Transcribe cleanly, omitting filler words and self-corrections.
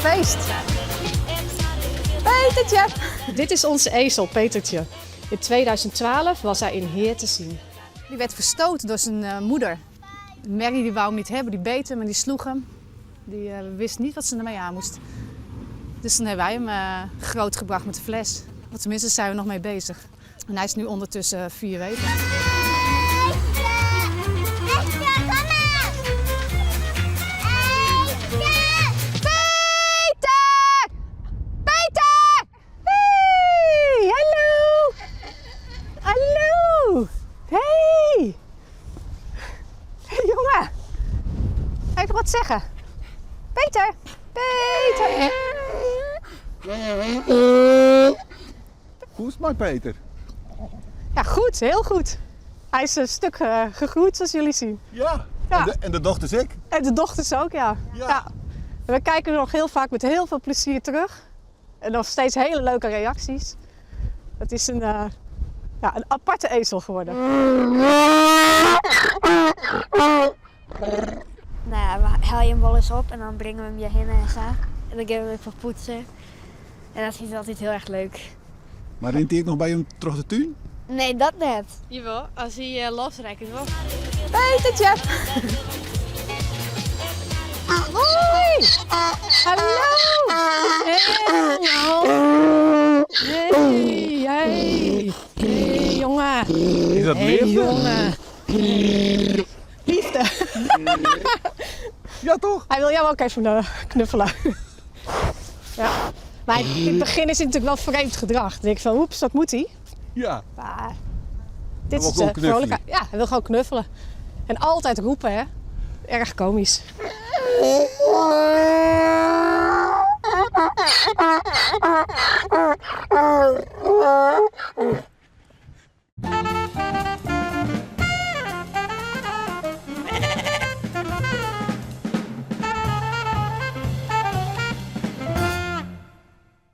feest. Petertje! Dit is onze ezel, Petertje. In 2012 was hij in Heer te zien. Die werd verstoten door zijn moeder. Mary die wou hem niet hebben, die beet hem en die sloeg hem. Die wist niet wat ze ermee aan moest. Dus dan hebben wij hem grootgebracht met de fles. Want tenminste zijn we nog mee bezig. En hij is nu ondertussen 4 weken. Even wat zeggen. Peter! Peter! Hoe is het met Peter? Ja, goed. Heel goed. Hij is een stuk gegroeid, zoals jullie zien. Ja. Ja. En de dochters ik? En de dochters ook, ja. Ja. We kijken er nog heel vaak met heel veel plezier terug. En nog steeds hele leuke reacties. Het is een aparte ezel geworden. Nou ja, we haal je hem wel eens op en dan brengen we hem je heen en zaak. En dan gaan we hem even poetsen. En dat is altijd heel erg leuk. Maar rent hij ook nog bij hem terug de tuin? Nee, dat net. Jawel, als hij losrijdt wel. Petertje! Hoi! Hallo! Hey, jongen! Is dat liefde? Jongen! Liefde! Ja, toch? Hij wil jou ook even knuffelen. Ja. Maar in het begin is het natuurlijk wel vreemd gedrag. Dan denk ik van, oeps, dat moet hij. Ja. Maar dit wil is gewoon knuffelen. vrolijk. Ja, hij wil gewoon knuffelen. En altijd roepen, hè. Erg komisch.